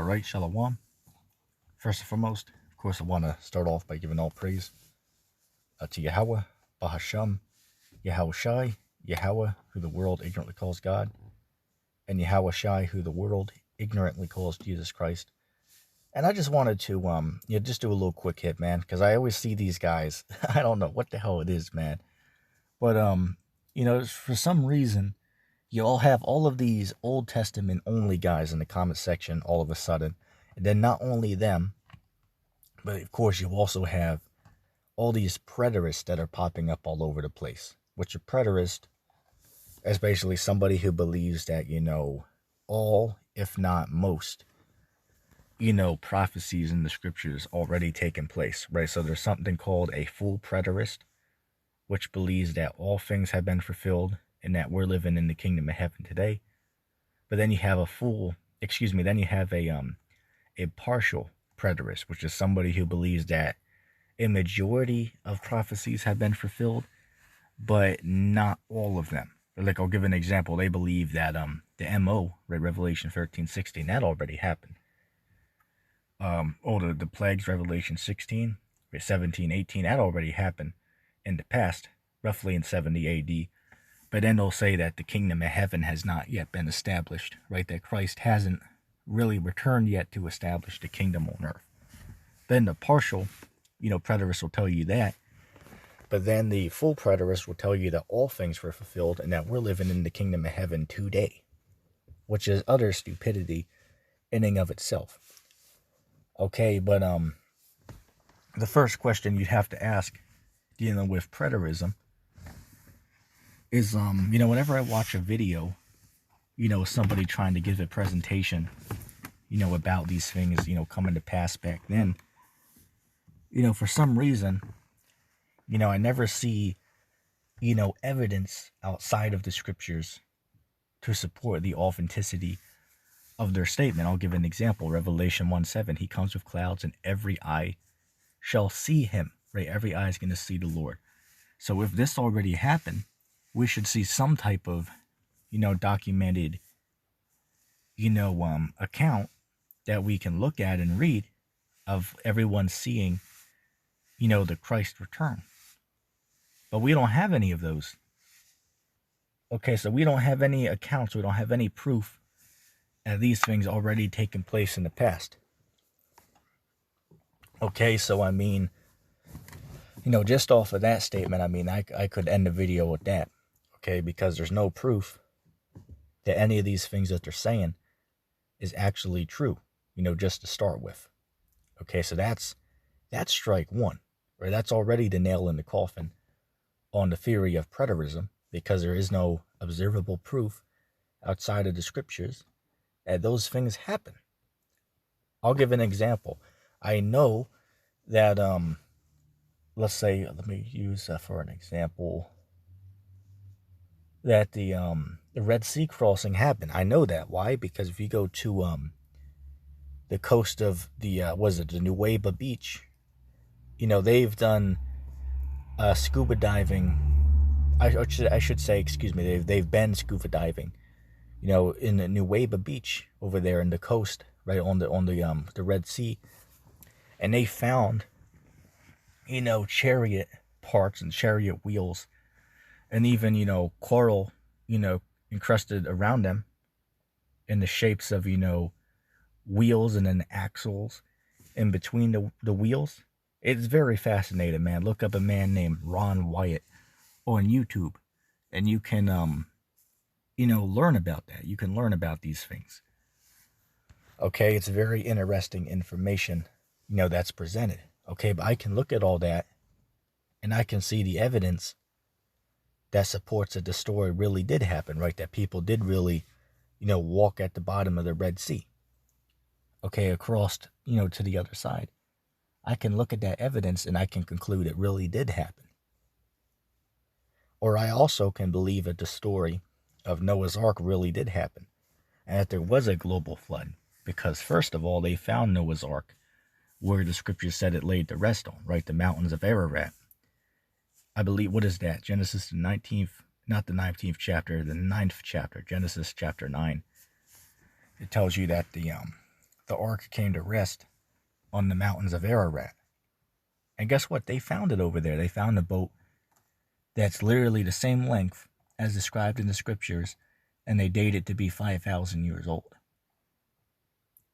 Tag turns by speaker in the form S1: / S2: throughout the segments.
S1: All right, Shalom. First and foremost, of course, I want to start off by giving all praise to Yahweh, Bahasham, Yahweh Shai, Yahweh, who the world ignorantly calls God, and Yahweh Shai, who the world ignorantly calls Jesus Christ. And I just wanted to, just do a little quick hit, man, because I always see these guys. I don't know what the hell it is, man, but for some reason, you all have all of these Old Testament only guys in the comment section all of a sudden. And then not only them, but of course you also have all these preterists that are popping up all over the place. Which a preterist is basically somebody who believes that, all, if not most, prophecies in the scriptures already taken place, right? So there's something called a full preterist, which believes that all things have been fulfilled and that we're living in the kingdom of heaven today. But then you have a partial preterist, which is somebody who believes that a majority of prophecies have been fulfilled, but not all of them. Like, I'll give an example. They believe that the MO, right, Revelation 13:16, that already happened. The plagues, Revelation 16, 17, 18, that already happened in the past, roughly in 70 AD. But then they'll say that the kingdom of heaven has not yet been established, right? That Christ hasn't really returned yet to establish the kingdom on earth. Then the partial, preterists will tell you that. But then the full preterists will tell you that all things were fulfilled and that we're living in the kingdom of heaven today, which is utter stupidity in and of itself. Okay, but the first question you'd have to ask dealing with preterism is, whenever I watch a video, somebody trying to give a presentation, about these things, coming to pass back then, for some reason, I never see, evidence outside of the scriptures to support the authenticity of their statement. I'll give an example. Revelation 1:7, he comes with clouds and every eye shall see him, right? Every eye is going to see the Lord. So if this already happened, we should see some type of, documented, account that we can look at and read of everyone seeing, the Christ return. But we don't have any of those. Okay, so we don't have any accounts. We don't have any proof that these things already taken place in the past. Okay, so just off of that statement, I could end the video with that. Okay, because there's no proof that any of these things that they're saying is actually true, just to start with. Okay, so that's strike one, right? That's already the nail in the coffin on the theory of preterism, because there is no observable proof outside of the scriptures that those things happen. I'll give an example. I know that, let me use for an example, that the Red Sea crossing happened. I know that. Why? Because if you go to the coast of the the Nuweiba Beach, they've done scuba diving. I should say, excuse me. They've been scuba diving, in the Nuweiba Beach over there in the coast, right on the Red Sea, and they found, chariot parts and chariot wheels. And even, coral, encrusted around them in the shapes of, wheels and then axles in between the wheels. It's very fascinating, man. Look up a man named Ron Wyatt on YouTube, and you can, learn about that. You can learn about these things. Okay, it's very interesting information, that's presented. Okay, but I can look at all that, and I can see the evidence that supports that the story really did happen, right? That people did really, walk at the bottom of the Red Sea. Okay, across, to the other side. I can look at that evidence and I can conclude it really did happen. Or I also can believe that the story of Noah's Ark really did happen, and that there was a global flood. Because first of all, they found Noah's Ark where the scripture said it laid to rest on, right? The mountains of Ararat. I believe, what is that? Genesis the 19th, not the 19th chapter, the 9th chapter, Genesis chapter 9. It tells you that the the ark came to rest on the mountains of Ararat. And guess what? They found it over there. They found a boat that's literally the same length as described in the scriptures, and they date it to be 5,000 years old.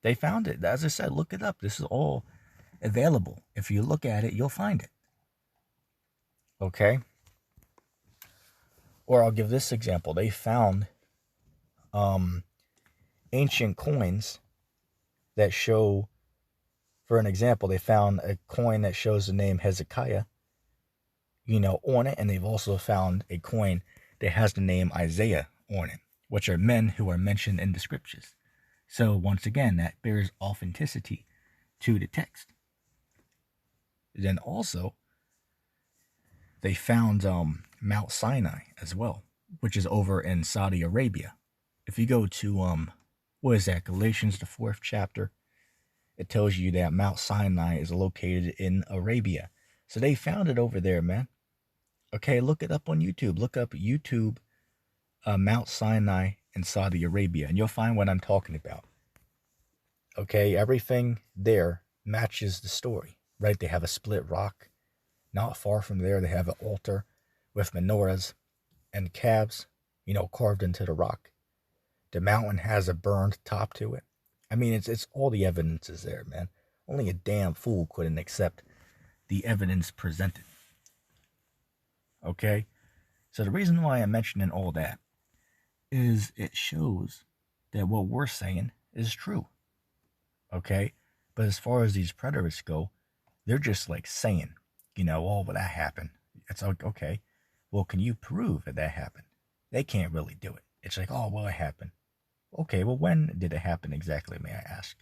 S1: They found it. As I said, look it up. This is all available. If you look at it, you'll find it. Okay? Or I'll give this example. They found ancient coins that show, for an example, they found a coin that shows the name Hezekiah, on it, and they've also found a coin that has the name Isaiah on it, which are men who are mentioned in the scriptures. So once again, that bears authenticity to the text. Then also, they found Mount Sinai as well, which is over in Saudi Arabia. If you go to, Galatians, the 4th chapter, it tells you that Mount Sinai is located in Arabia. So they found it over there, man. Okay, look it up on YouTube. Look up YouTube Mount Sinai in Saudi Arabia, and you'll find what I'm talking about. Okay, everything there matches the story, right? They have a split rock. Not far from there, they have an altar with menorahs and calves, carved into the rock. The mountain has a burned top to it. I mean, it's all the evidence is there, man. Only a damn fool couldn't accept the evidence presented. Okay? So the reason why I'm mentioning all that is it shows that what we're saying is true. Okay? But as far as these preterists go, they're just like saying, well, that happened. It's like, okay, well, can you prove that happened? They can't really do it. It's like, oh, well, it happened. Okay, well, when did it happen exactly, may I ask?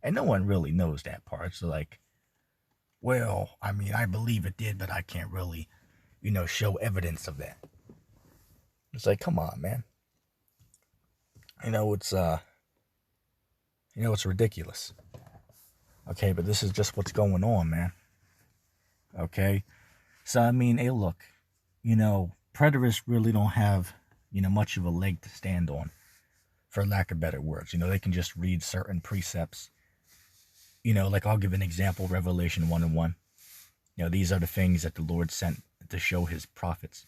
S1: And no one really knows that part. So like, well, I mean, I believe it did, but I can't really, show evidence of that. It's like, come on, man. It's ridiculous. Okay, but this is just what's going on, man. Okay? So, I mean, hey, look, preterists really don't have, much of a leg to stand on, for lack of better words. They can just read certain precepts. Like I'll give an example, Revelation 1:1. These are the things that the Lord sent to show his prophets.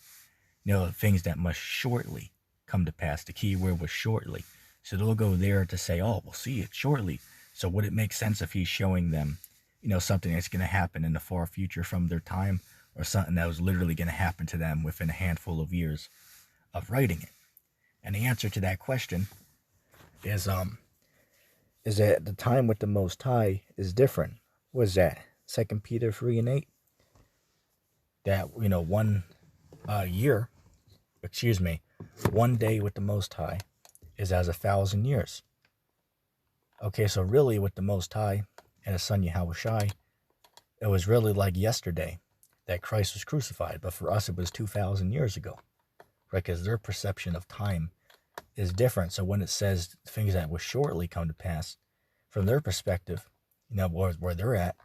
S1: Things that must shortly come to pass. The key word was shortly. So they'll go there to say, oh, we'll see it shortly. So would it make sense if he's showing them, something that's going to happen in the far future from their time, or something that was literally going to happen to them within a handful of years of writing it? And the answer to that question is that the time with the Most High is different. What is that? 2 Peter 3:8. That, 1 day with the Most High is as 1,000 years. Okay, so really with the Most High and his son Yahushua, it was really like yesterday that Christ was crucified. But for us, it was 2,000 years ago. Right? Because their perception of time is different. So when it says things that will shortly come to pass, from their perspective, where they're at,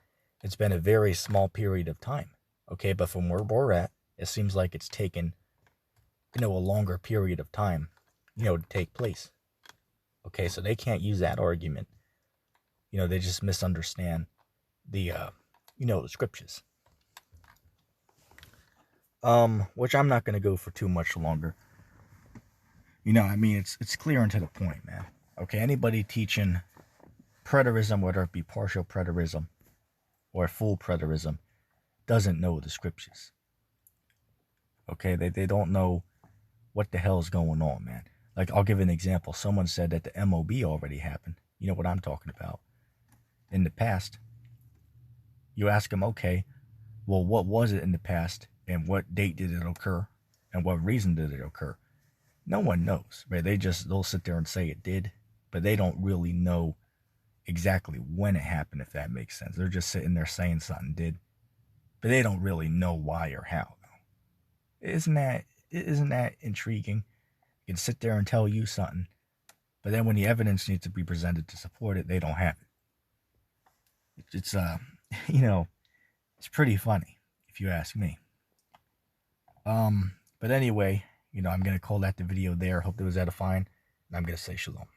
S1: it's been a very small period of time. Okay, but from where we're at, it seems like it's taken, a longer period of time, to take place. Okay, so they can't use that argument. They just misunderstand the, the scriptures. Which I'm not going to go for too much longer. It's clear and to the point, man. Okay, anybody teaching preterism, whether it be partial preterism or full preterism, doesn't know the scriptures. Okay, they don't know what the hell is going on, man. Like, I'll give an example. Someone said that the MOB already happened. You know what I'm talking about. In the past, you ask them, okay, well, what was it in the past, and what date did it occur, and what reason did it occur? No one knows, right? They'll sit there and say it did, but they don't really know exactly when it happened, if that makes sense. They're just sitting there saying something did, but they don't really know why or how. Isn't that intriguing? You can sit there and tell you something, but then when the evidence needs to be presented to support it, they don't have it. It's it's pretty funny, if you ask me. But anyway, I'm going to call that the video there. Hope that was edifying, and I'm going to say shalom.